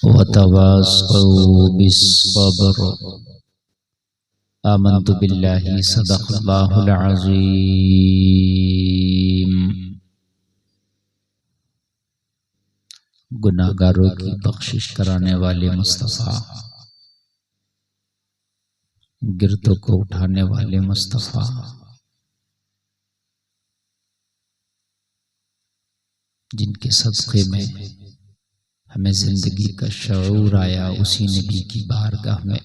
वतवासौ बिस्सब्र। आमन्तु बिल्लाहि सदक़ल्लाहुल अज़ीम। गुनाहगारों की बख्शिश कराने वाले मुस्तफ़ा, गिरदों को उठाने वाले मुस्तफ़ा, जिनके सदक़े में हमें जिंदगी का शऊर आया, उसी नबी की बारगाह में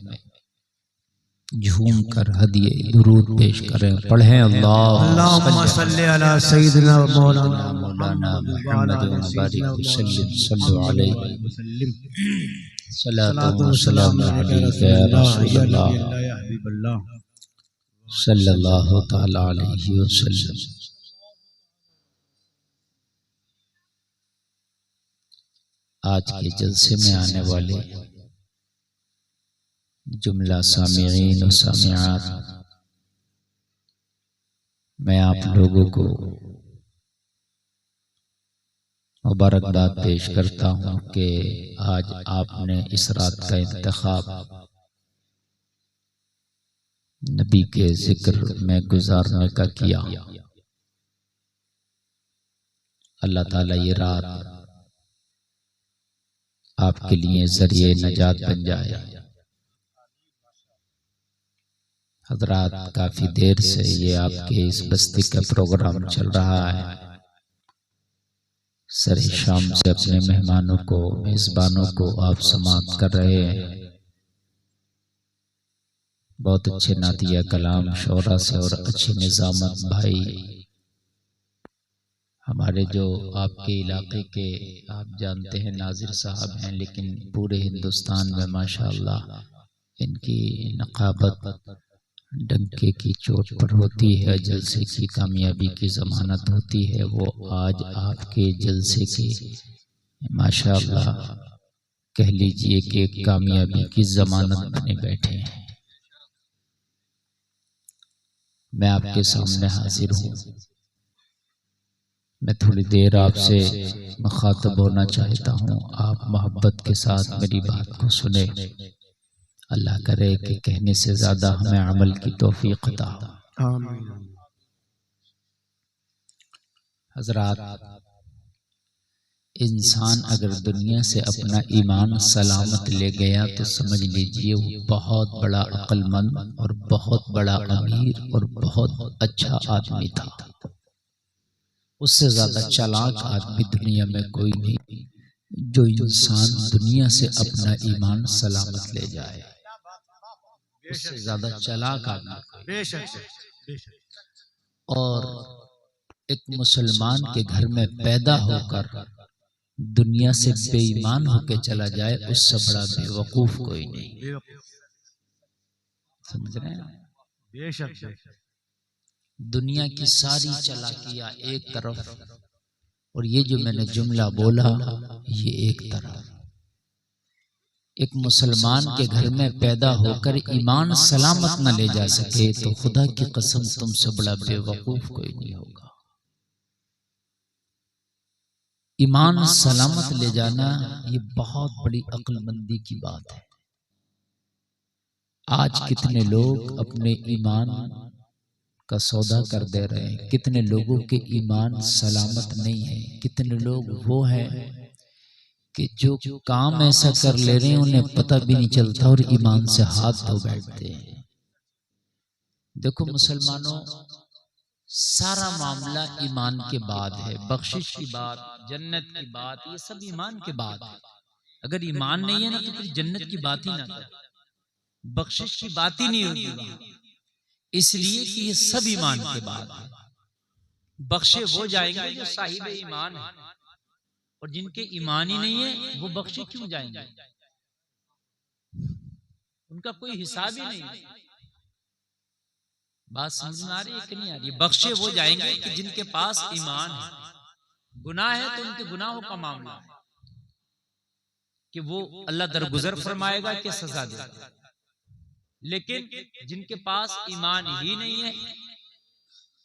झूम कर हदिये दुरूद पेश करें। पढ़ें अल्लाहुम्मा सल्ली अला सय्यिदिना व मौलाना मुहम्मद व बारिक वसल्लिम सल्लु अलैहि वसल्लम। सलातु व सलाम अलैका या रसूलल्लाह सल्लल्लाहु तआला अलैहि वसल्लम। आज के जलसे में आने वाले जुमला सामिईन और सामिआत, मैं आप लोगों को मुबारकबाद पेश करता हूँ कि आज आपने इस रात का इंतखाब नबी के जिक्र में गुजारने का किया। अल्लाह ताला ये रात आपके लिए जरिए नजात बन जाए। हजरात, काफी देर से ये आपके इस बस्ती का प्रोग्राम चल रहा है। सर शाम से अपने मेहमानों को, मेजबानों को आप समाअत कर रहे हैं। बहुत अच्छे नातिया कलाम शोरा से और अच्छे निजामत भाई हमारे जो आपके इलाके के आप जानते हैं नाजिर साहब हैं, लेकिन पूरे हिंदुस्तान में माशाअल्लाह इनकी नकाबत डंके की चोट पर होती है, जलसे की कामयाबी की जमानत होती है। वो आज आपके जलसे की माशाअल्लाह कह लीजिए कि एक कामयाबी की जमानत बने बैठे हैं। मैं आपके सामने हाजिर हूँ। मैं थोड़ी देर आपसे मुखातब होना चाहता हूँ। आप मोहब्बत के साथ मेरी बात को सुने। अल्लाह करे कि कहने से ज्यादा हमें अमल की तौफीक अता हो। हजरात, इंसान अगर दुनिया से अपना ईमान सलामत ले गया तो समझ लीजिए वो बहुत बड़ा अक्लमंद और बहुत बड़ा अमीर और बहुत अच्छा आदमी था। उससे ज्यादा चालाक आदमी दुनिया में कोई नहीं जो इंसान दुनिया से अपना ईमान सलामत ले जाए। उससे ज्यादा चालाक आदमी कोई। और एक मुसलमान के घर में पैदा होकर दुनिया से बेईमान होकर चला जाए, उससे बड़ा बेवकूफ कोई नहीं। समझ रहे हैं? बेशक दुनिया की सारी चालाकियां एक तरफ और ये जो मैंने जुमला बोला ये एक तरफ। एक मुसलमान के घर में पैदा होकर ईमान सलामत न ले जा सके तो खुदा की कसम तुमसे बड़ा बेवकूफ कोई नहीं होगा। ईमान सलामत ले जाना ये बहुत बड़ी अक्लमंदी की बात है। आज कितने लोग अपने ईमान का सौदा कर दे रहे हैं, कितने लोगों के ईमान सलामत नहीं है। कितने लोग वो हैं कि जो काम ऐसा कर ले रहे हैं उन्हें पता भी नहीं चलता और ईमान से हाथ धो बैठते हैं। देखो मुसलमानों, सारा मामला ईमान के बाद है। बख्शिश की बात, जन्नत की बात, ये सब ईमान के बाद है। अगर ईमान नहीं है ना तो फिर जन्नत की बात ही ना कर, बख्शिश की बात ही नहीं होगी वहां। इसलिए कि ये सब ईमान के बाद है। बख्शे वो जाएंगे जो साहिब ईमान है, और जिनके ईमान ही नहीं है वो बख्शे क्यों जाएंगे? उनका कोई हिसाब ही नहीं है। बात समझ में आ रही है कि नहीं आ रही? बख्शे वो जाएंगे कि जिनके पास ईमान है। गुनाह है तो उनके गुनाहों का मामला है कि वो अल्लाह दरगुजर फरमाएगा कि सजा देगा। लेकिन जिनके पास ईमान ही नहीं है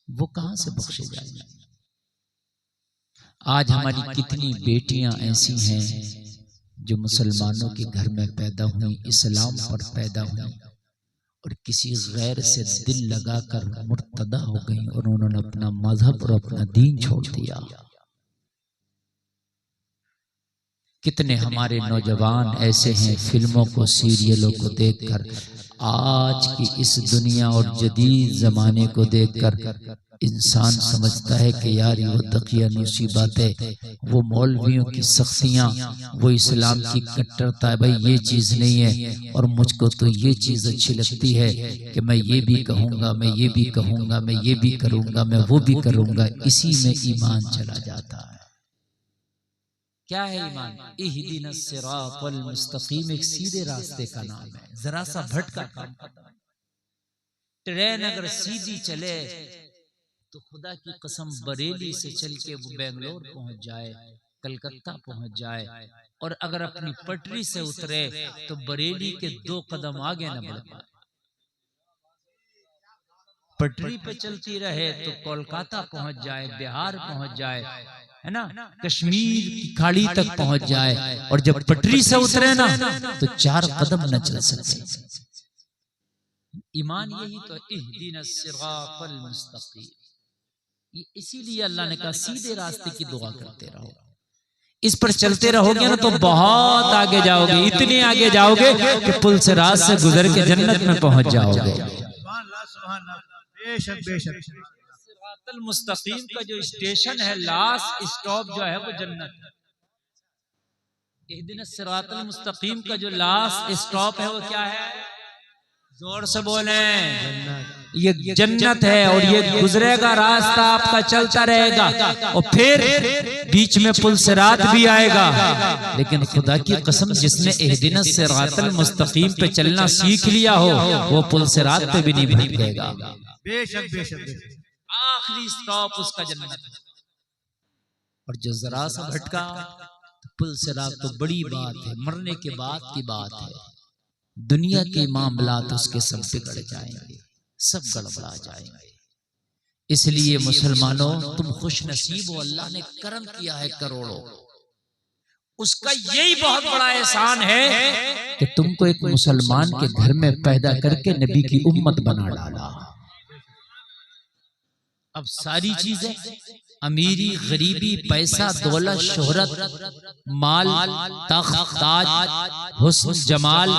वो कहां से बख्शे जाएंगे? आज हमारी कितनी बेटियां ऐसी हैं जो मुसलमानों के घर में पैदा हुई, इस्लाम पर पैदा हुई और किसी गैर से दिल लगाकर मुर्तदा हो गई और उन्होंने अपना मजहब और अपना दीन छोड़ दिया। कितने हमारे नौजवान ऐसे हैं फिल्मों को, सीरियलों को देखकर, आज की इस दुनिया और जदीद जमाने को देखकर इंसान समझता है कि यार ये वो दकियानूसी बातें, वो मौलवियों की सख्तियां, वो इस्लाम की कट्टरता है, भाई ये चीज नहीं है। और मुझको तो ये चीज अच्छी लगती है कि मैं ये भी कहूंगा, मैं ये भी कहूंगा, मैं ये भी करूंगा, मैं वो भी करूंगा। इसी में ईमान चला जाता है। क्या है ईमान? इहदिनस सिरातल मुस्तकीम, एक सीधे रास्ते का नाम है। जरा सा भटका काम खत्म। ट्रेन अगर सीधी चले तो खुदा की कसम बरेली से चल के वो बेंगलोर पहुंच जाए, कलकत्ता पहुंच जाए, और अगर अपनी पटरी से उतरे तो बरेली के 2 कदम आगे न बढ़ पाए। पटरी पे चलती रहे तो कोलकाता पहुंच जाए, बिहार पहुंच जाए, है ना, कश्मीर की खाड़ी तक पहुंच जाए। और जब पटरी से उतरे ना तो 4 कदम न चल सके। ईमान यही तो, इहदिनस सिरातल मुस्तकीम। इसीलिए अल्लाह ने कहा सीधे रास्ते की दुआ करते रहो। इस पर चलते रहोगे ना तो बहुत आगे जाओगे, इतने आगे जाओगे कि पुल से रात से गुजर के जन्नत में पहुंच जाओगे। सिरातल मुस्तकीम का जो स्टेशन है, लास्ट स्टॉप जो है वो जन्नत है। इहदिनस सिरातल मुस्तकीम का जो लास्ट स्टॉप है वो क्या है? जोर से बोले, ये जन्नत है। और ये गुजरेगा रास्ता आपका, चलता रहेगा, और फिर बीच में पुल सिरात भी आएगा। लेकिन खुदा की कसम, जिसने इहदिनस सिरातल मुस्तकीम पे चलना सीख लिया हो वो पुल सिरात पे भी नहीं भटकेगा। बेशक बेशक आखिरी स्टॉप उसका जन्नत है। और जो जरा सा भटका तो पुल सिरात तो बड़ी बात है, मरने के बाद की बात है। दुनिया के मामलात उसके सब बिगड़ जाएंगे, सब गड़बड़ा जाएंगे। इसलिए मुसलमानों, तुम खुश नसीब हो, अल्लाह ने करम किया है करोड़ों। उसका यही बहुत बड़ा एहसान है कि तुमको एक मुसलमान के घर में पैदा करके नबी की उम्मत बना डाला। अब सारी चीजें, अमीरी, गरीबी, पैसा, दौलत, शोहरत, माल, तख्त, ताज, हुस्न, जमाल,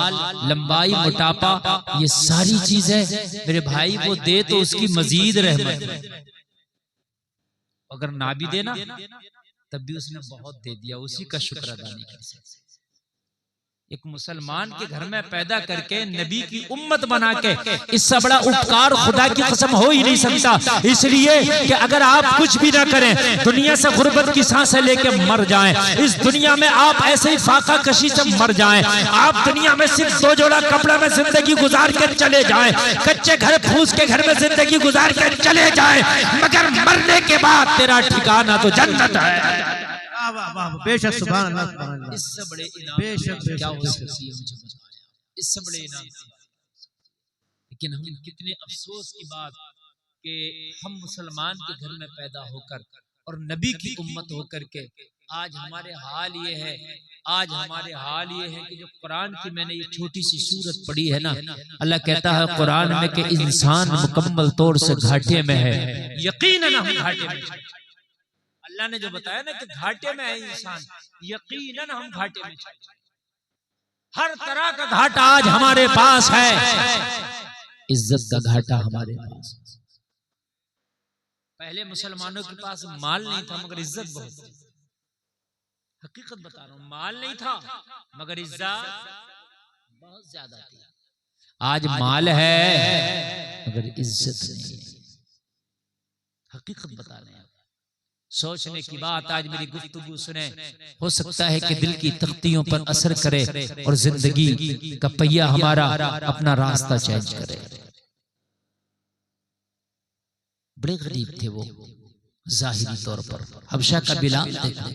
लंबाई, मोटापा, ये सारी चीजें मेरे भाई वो दे तो उसकी मजीद रहमत। अगर ना भी देना तब भी उसने बहुत दे दिया, उसी का शुक्र अदा नहीं कर सकते। एक मुसलमान के घर में पैदा करके नबी की उम्मत बना के, इससे बड़ा उपकार खुदा की कसम हो ही नहीं सकता। इसलिए कि अगर आप कुछ भी ना करें, दुनिया से गुर्बत की सांसें लेके मर जाएं, इस दुनिया में आप ऐसे ही फाका कशी से मर जाएं, आप दुनिया में सिर्फ 2 जोड़ा कपड़ा में जिंदगी गुजार कर चले जाएं, कच्चे घर फूस के घर में जिंदगी गुजार कर चले जाएं, मगर मरने के बाद तेरा ठिकाना तो जन्नत है। बेशक सुभान अल्लाह। इससे बड़े इनाम क्या हो सकती है मुझे बताया, इससे बड़े इनाम। लेकिन हम कितने अफसोस की बात कि हम मुसलमान के घर में पैदा होकर और नबी की उम्मत होकर के आज हमारे हाल ये है, आज हमारे हाल ये है कि जो कुरान की मैंने ये छोटी सी सूरत पढ़ी है ना, अल्लाह कहता है कुरान में कि इंसान मुकम्मल तौर से घाटे में है। यकीनन हम घाटे में, अल्लाह ने जो बताया ना कि घाटे में है इंसान, यकीनन हम घाटे में चल रहे हैं। हर तरह का घाटा आज हमारे पास है, इज्जत का घाटा हमारे पास। पहले मुसलमानों के पास माल नहीं था मगर इज्जत बहुत थी। हकीकत बता रहा हूं, माल नहीं था मगर इज्जत बहुत ज्यादा थी। आज माल है मगर इज्जत नहीं है। हकीकत बता रहे हैं। सोचने की बात, आज मेरी गुफ्तगू सुने, हो सकता है कि दिल की तख्तियों पर असर करे और जिंदगी का पहिया हमारा अपना रास्ता चेंज करे। बड़े गरीब थे वो जाहिरी तौर पर। हबशा का बिलाल देखो,